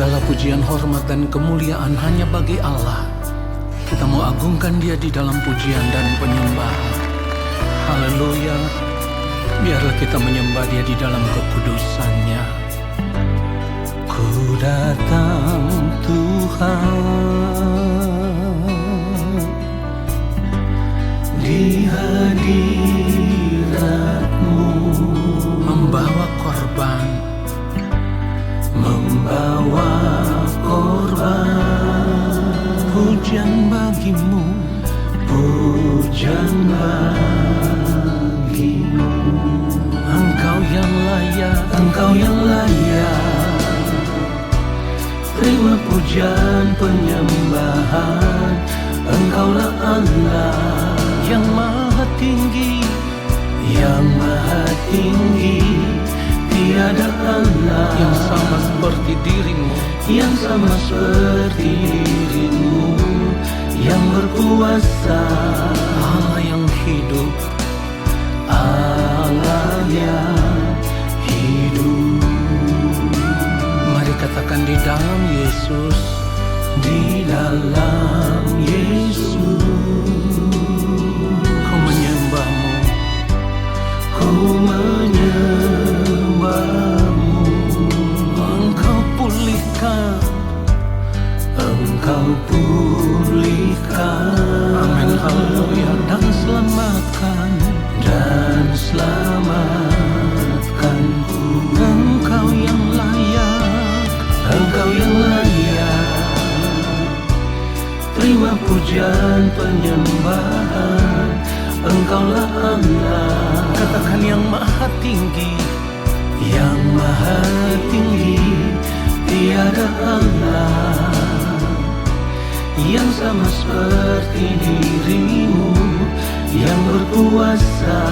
Segala pujian, hormat, dan kemuliaan hanya bagi Allah. Kita mau agungkan Dia di dalam pujian dan penyembahan. Haleluya. Biarlah kita menyembah Dia di dalam kekudusan-Nya. Ku datang Tuhan di hadirat-Mu, membawa korban pujian bagi-Mu, pujian bagi-Mu. Engkau yang layak, Engkau yang layak. Terima pujian penyembahan. Engkaulah Allah yang maha tinggi, yang maha tinggi. Tiada Allah yang sama seperti diri-Mu, yang sama seperti diri-Mu, yang berkuasa. Allah yang hidup, Allah yang hidup. Mari katakan di dalam Yesus, di dalam Yesus. Ku menyembah-Mu, ku menyembah-Mu. Engkau pulihkan, Engkau pulihkan. Amin, haleluya. Dan selamatkan, dan selamatkanku. Engkau yang layak, Engkau yang layak. Terima pujian penyembahan. Engkaulah Allah. Katakan yang maha tinggi, yang maha tinggi. Tiada Allah yang sama seperti diri-Mu, yang berkuasa.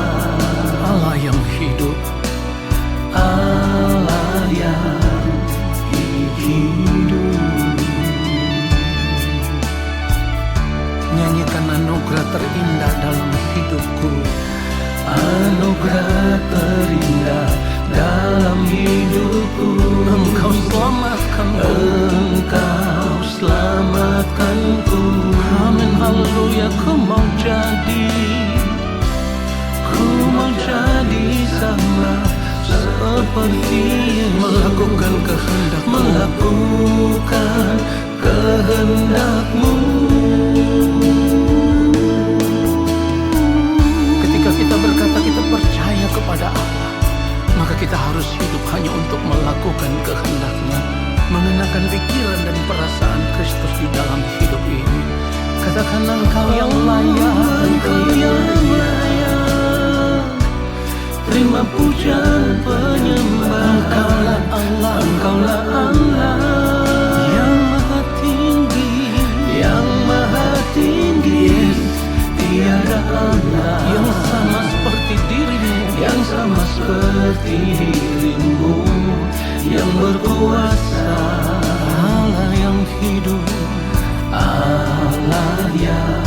Allah yang hidup, Allah yang hidup. Nyanyikan anugerah terindah dalam hidupku, anugerah terindah dalam hidupku. Engkau selamatkanku, Engkau selamatkanku. Amin, haleluya. Ku mau jadi sama seperti melakukan kehendak, melakukan kehendak-Mu. Ketika kita berkata kita percaya kepada Allah, maka kita harus hidup hanya untuk melakukan kehendak-Nya, mengenakan pikiran dan perasaan Kristus di dalam hidup ini. Katakan Engkau yang layak, Engkau yang layak. Terima pujian penyembahan. Allah, Engkaulah Allah yang maha tinggi, yang maha tinggi. Tiada Allah yang sama seperti diri-Mu, yang sama seperti diri-Mu, yang berkuasa. Allah yang hidup, Allah yang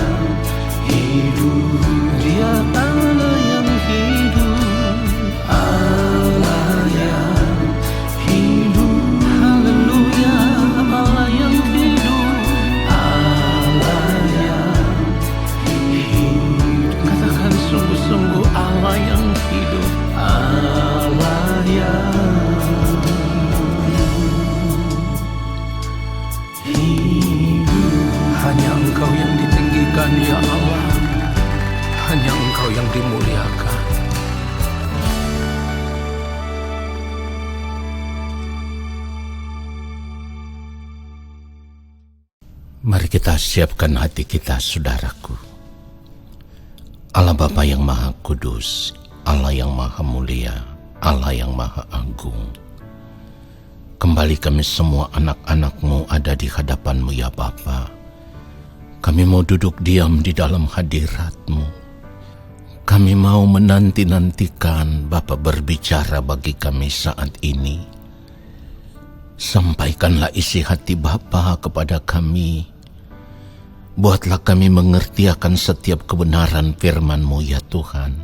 hidup. Dia Allah yang hidup, Allah yang hidup. Haleluya. Allah yang hidup, Allah yang hidup. Katakan sungguh-sungguh Allah yang hidup, Allah yang hidup. Hanya Engkau yang ditinggikan ya Allah, hanya Engkau yang dimuliakan. Mari kita siapkan hati kita, saudaraku. Allah Bapa yang Maha Kudus, Allah yang Maha Mulia, Allah yang Maha Agung. Kembali kami semua anak-anak-Mu ada di hadapan-Mu ya Bapa. Kami mau duduk diam di dalam hadirat-Mu. Kami mau menanti-nantikan Bapa berbicara bagi kami saat ini. Sampaikanlah isi hati Bapa kepada kami. Buatlah kami mengerti akan setiap kebenaran firman-Mu ya Tuhan.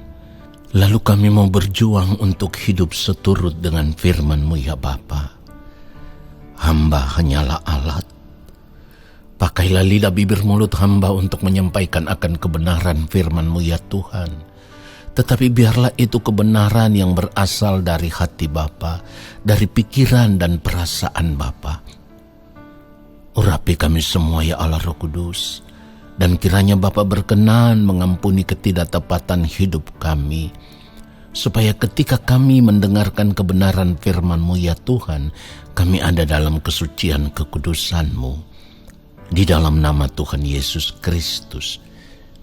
Lalu kami mau berjuang untuk hidup seturut dengan firman-Mu ya Bapa. Hamba hanyalah alat. Pakailah lidah bibir mulut hamba untuk menyampaikan akan kebenaran firman-Mu ya Tuhan. Tetapi biarlah itu kebenaran yang berasal dari hati Bapa, dari pikiran dan perasaan Bapa. Urapi kami semua ya Allah Roh Kudus, dan kiranya Bapa berkenan mengampuni ketidaktepatan hidup kami, supaya ketika kami mendengarkan kebenaran firman-Mu ya Tuhan, kami ada dalam kesucian kekudusan-Mu. Di dalam nama Tuhan Yesus Kristus,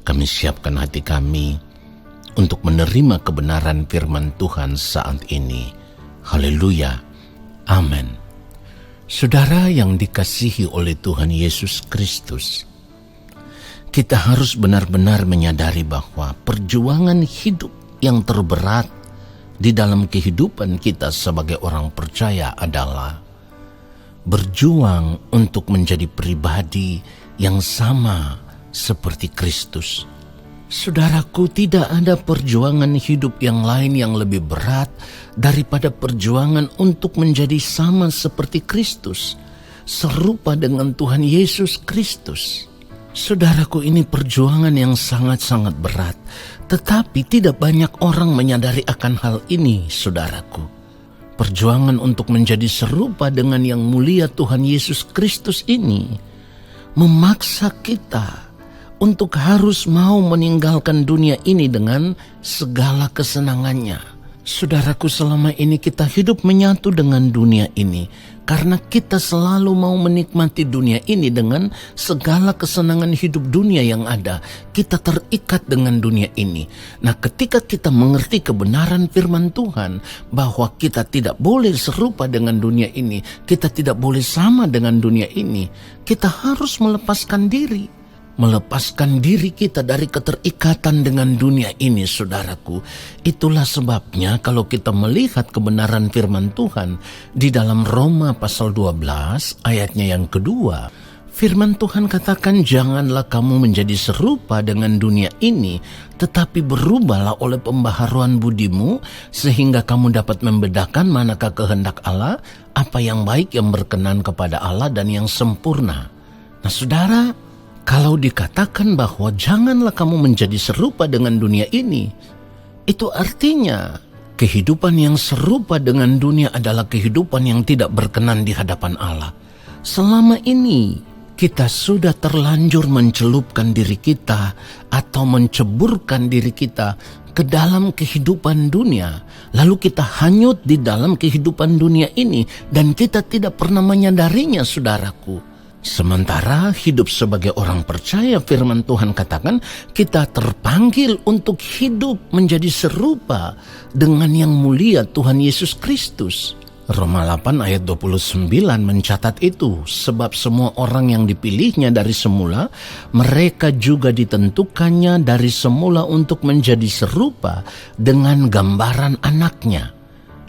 kami siapkan hati kami untuk menerima kebenaran firman Tuhan saat ini. Haleluya. Amin. Saudara yang dikasihi oleh Tuhan Yesus Kristus, kita harus benar-benar menyadari bahwa perjuangan hidup yang terberat di dalam kehidupan kita sebagai orang percaya adalah berjuang untuk menjadi pribadi yang sama seperti Kristus. Saudaraku, tidak ada perjuangan hidup yang lain yang lebih berat daripada perjuangan untuk menjadi sama seperti Kristus, serupa dengan Tuhan Yesus Kristus. Saudaraku, ini perjuangan yang sangat-sangat berat, tetapi tidak banyak orang menyadari akan hal ini, saudaraku. Perjuangan untuk menjadi serupa dengan yang mulia Tuhan Yesus Kristus ini memaksa kita untuk harus mau meninggalkan dunia ini dengan segala kesenangannya. Saudaraku, selama ini kita hidup menyatu dengan dunia ini karena kita selalu mau menikmati dunia ini dengan segala kesenangan hidup dunia yang ada. Kita terikat dengan dunia ini. Nah, ketika kita mengerti kebenaran firman Tuhan bahwa kita tidak boleh serupa dengan dunia ini, kita tidak boleh sama dengan dunia ini, kita harus melepaskan diri. Melepaskan diri kita dari keterikatan dengan dunia ini, saudaraku. Itulah sebabnya kalau kita melihat kebenaran firman Tuhan di dalam Roma pasal 12 ayatnya yang kedua, firman Tuhan katakan, janganlah kamu menjadi serupa dengan dunia ini, tetapi berubahlah oleh pembaharuan budimu, sehingga kamu dapat membedakan manakah kehendak Allah, apa yang baik, yang berkenan kepada Allah, dan yang sempurna. Nah, saudara, kalau dikatakan bahwa janganlah kamu menjadi serupa dengan dunia ini, itu artinya kehidupan yang serupa dengan dunia adalah kehidupan yang tidak berkenan di hadapan Allah. Selama ini kita sudah terlanjur mencelupkan diri kita atau menceburkan diri kita ke dalam kehidupan dunia. Lalu kita hanyut di dalam kehidupan dunia ini dan kita tidak pernah menyadarinya, saudaraku. Sementara hidup sebagai orang percaya, firman Tuhan katakan kita terpanggil untuk hidup menjadi serupa dengan yang mulia Tuhan Yesus Kristus. Roma 8 ayat 29 mencatat itu, sebab semua orang yang dipilihnya dari semula, mereka juga ditentukannya dari semula untuk menjadi serupa dengan gambaran anaknya,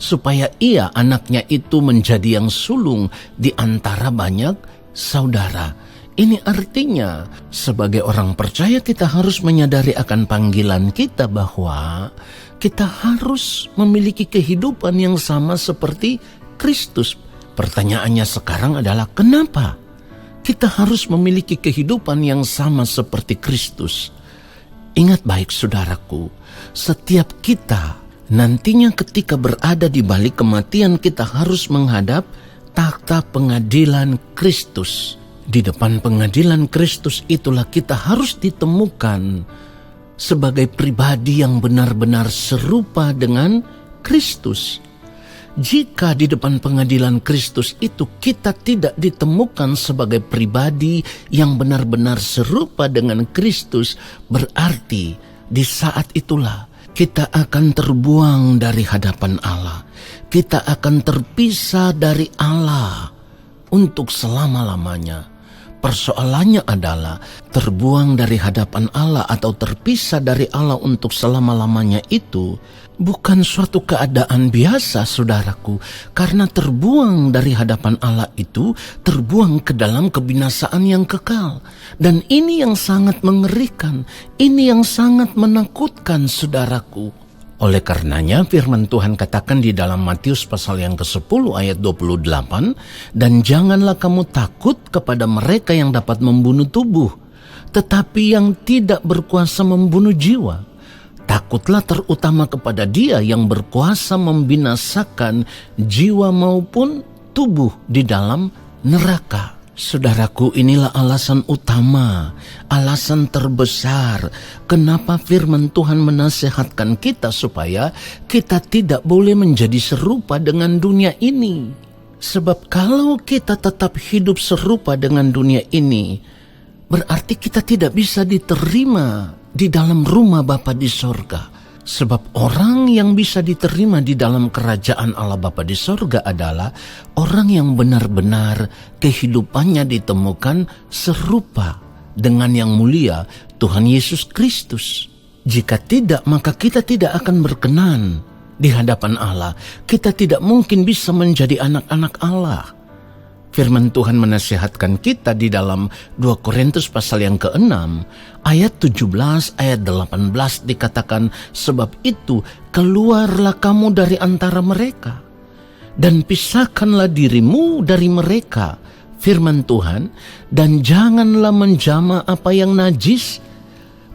supaya ia, anaknya itu, menjadi yang sulung di antara banyak saudara. Ini artinya sebagai orang percaya kita harus menyadari akan panggilan kita bahwa kita harus memiliki kehidupan yang sama seperti Kristus. Pertanyaannya sekarang adalah kenapa kita harus memiliki kehidupan yang sama seperti Kristus? Ingat baik, saudaraku, setiap kita nantinya ketika berada di balik kematian kita harus menghadap takhta pengadilan Kristus. Di depan pengadilan Kristus itulah kita harus ditemukan sebagai pribadi yang benar-benar serupa dengan Kristus. Jika di depan pengadilan Kristus itu kita tidak ditemukan sebagai pribadi yang benar-benar serupa dengan Kristus, berarti di saat itulah kita akan terbuang dari hadapan Allah. Kita akan terpisah dari Allah untuk selama-lamanya. Persoalannya adalah terbuang dari hadapan Allah atau terpisah dari Allah untuk selama-lamanya itu bukan suatu keadaan biasa, saudaraku. Karena terbuang dari hadapan Allah itu terbuang ke dalam kebinasaan yang kekal. Dan ini yang sangat mengerikan, ini yang sangat menakutkan, saudaraku. Oleh karenanya firman Tuhan katakan di dalam Matius pasal yang ke-10 ayat 28, "Dan janganlah kamu takut kepada mereka yang dapat membunuh tubuh, tetapi yang tidak berkuasa membunuh jiwa. Takutlah terutama kepada Dia yang berkuasa membinasakan jiwa maupun tubuh di dalam neraka." Saudaraku, inilah alasan utama, alasan terbesar kenapa firman Tuhan menasihatkan kita supaya kita tidak boleh menjadi serupa dengan dunia ini. Sebab kalau kita tetap hidup serupa dengan dunia ini, berarti kita tidak bisa diterima di dalam rumah Bapa di sorga. Sebab orang yang bisa diterima di dalam kerajaan Allah Bapa di sorga adalah orang yang benar-benar kehidupannya ditemukan serupa dengan yang mulia Tuhan Yesus Kristus. Jika tidak, maka kita tidak akan berkenan di hadapan Allah. Kita tidak mungkin bisa menjadi anak-anak Allah. Firman Tuhan menasihatkan kita di dalam 2 Korintus pasal yang ke-6 ayat 17 ayat 18 dikatakan, "Sebab itu keluarlah kamu dari antara mereka dan pisahkanlah dirimu dari mereka," firman Tuhan, "dan janganlah menjamah apa yang najis,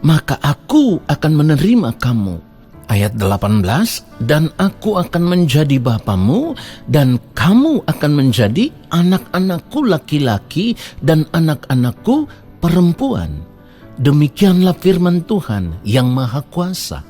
maka aku akan menerima kamu." Ayat 18, "Dan aku akan menjadi bapamu, dan kamu akan menjadi anak-anakku laki-laki dan anak-anakku perempuan." Demikianlah firman Tuhan yang Maha Kuasa.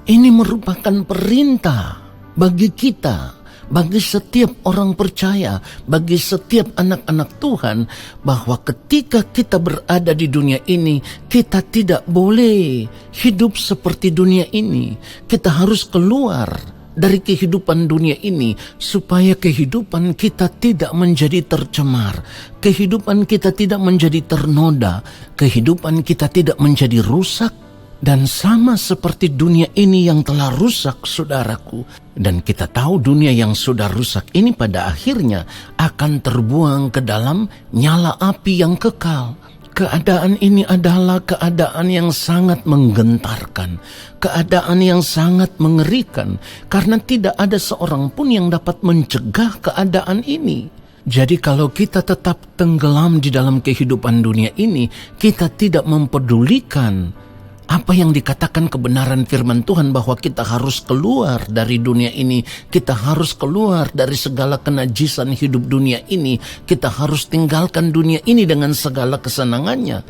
Ini merupakan perintah bagi kita, bagi setiap orang percaya, bagi setiap anak-anak Tuhan, bahwa ketika kita berada di dunia ini, kita tidak boleh hidup seperti dunia ini. Kita harus keluar dari kehidupan dunia ini supaya kehidupan kita tidak menjadi tercemar, kehidupan kita tidak menjadi ternoda, kehidupan kita tidak menjadi rusak. Dan sama seperti dunia ini yang telah rusak, saudaraku. Dan kita tahu dunia yang sudah rusak ini pada akhirnya akan terbuang ke dalam nyala api yang kekal. Keadaan ini adalah keadaan yang sangat menggentarkan, keadaan yang sangat mengerikan, karena tidak ada seorang pun yang dapat mencegah keadaan ini. Jadi kalau kita tetap tenggelam di dalam kehidupan dunia ini, kita tidak mempedulikan apa yang dikatakan kebenaran firman Tuhan bahwa kita harus keluar dari dunia ini, kita harus keluar dari segala kenajisan hidup dunia ini, kita harus tinggalkan dunia ini dengan segala kesenangannya,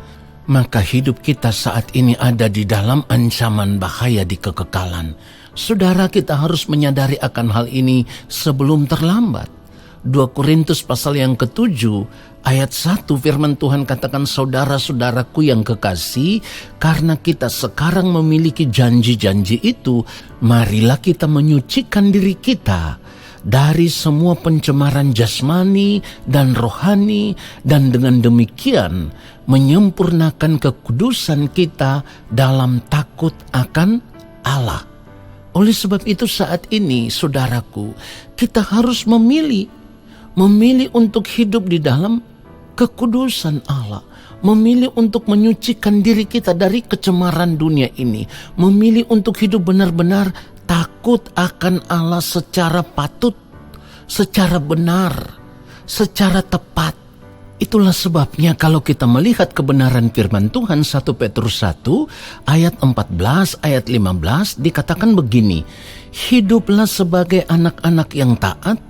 maka hidup kita saat ini ada di dalam ancaman bahaya di kekekalan. Saudara, kita harus menyadari akan hal ini sebelum terlambat. 2 Korintus pasal yang ke-7 ayat 1 firman Tuhan katakan, "Saudara-saudaraku yang kekasih, karena kita sekarang memiliki janji-janji itu, marilah kita menyucikan diri kita dari semua pencemaran jasmani dan rohani, dan dengan demikian menyempurnakan kekudusan kita dalam takut akan Allah." Oleh sebab itu saat ini, saudaraku, kita harus memilih untuk hidup di dalam kekudusan Allah, memilih untuk menyucikan diri kita dari kecemaran dunia ini, memilih untuk hidup benar-benar takut akan Allah secara patut, secara benar, secara tepat. Itulah sebabnya kalau kita melihat kebenaran firman Tuhan 1 Petrus 1 ayat 14 ayat 15 dikatakan begini, "Hiduplah sebagai anak-anak yang taat,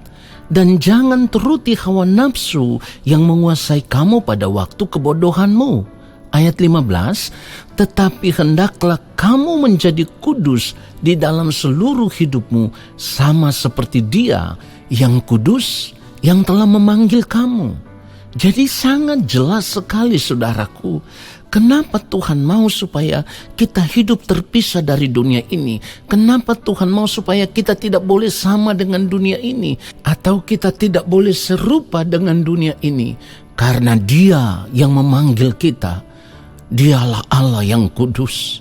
dan jangan turuti hawa nafsu yang menguasai kamu pada waktu kebodohanmu." Ayat 15, "Tetapi hendaklah kamu menjadi kudus di dalam seluruh hidupmu, sama seperti Dia yang kudus yang telah memanggil kamu." Jadi sangat jelas sekali, saudaraku, kenapa Tuhan mau supaya kita hidup terpisah dari dunia ini. Kenapa Tuhan mau supaya kita tidak boleh sama dengan dunia ini, atau kita tidak boleh serupa dengan dunia ini. Karena Dia yang memanggil kita, Dialah Allah yang kudus,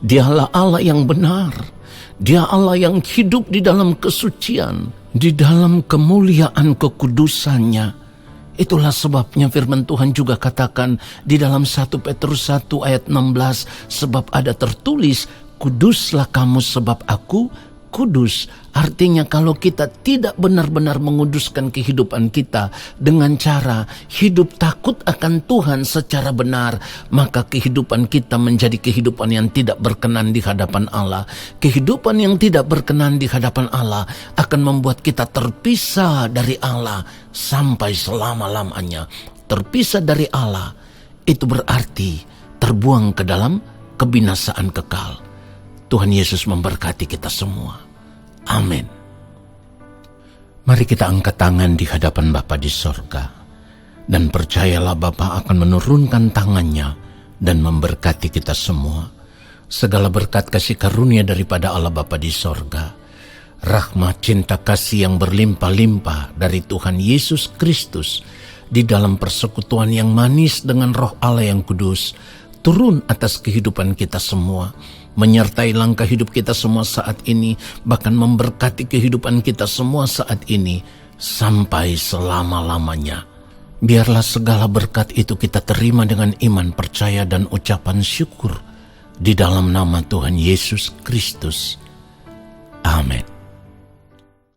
Dialah Allah yang benar, Dia Allah yang hidup di dalam kesucian, di dalam kemuliaan kekudusannya. Itulah sebabnya firman Tuhan juga katakan di dalam 1 Petrus 1 ayat 16, "Sebab ada tertulis, kuduslah kamu sebab aku kudus. Artinya kalau kita tidak benar-benar menguduskan kehidupan kita dengan cara hidup takut akan Tuhan secara benar, maka kehidupan kita menjadi kehidupan yang tidak berkenan di hadapan Allah. Kehidupan yang tidak berkenan di hadapan Allah akan membuat kita terpisah dari Allah sampai selama-lamanya. Terpisah dari Allah itu berarti terbuang ke dalam kebinasaan kekal. Tuhan Yesus memberkati kita semua. Amin. Mari kita angkat tangan di hadapan Bapa di sorga, dan percayalah Bapa akan menurunkan tangannya dan memberkati kita semua. Segala berkat kasih karunia daripada Allah Bapa di sorga, rahmat cinta kasih yang berlimpah-limpah dari Tuhan Yesus Kristus di dalam persekutuan yang manis dengan Roh Allah yang kudus, turun atas kehidupan kita semua, menyertai langkah hidup kita semua saat ini, bahkan memberkati kehidupan kita semua saat ini, sampai selama-lamanya. Biarlah segala berkat itu kita terima dengan iman, percaya, dan ucapan syukur, di dalam nama Tuhan Yesus Kristus. Amin.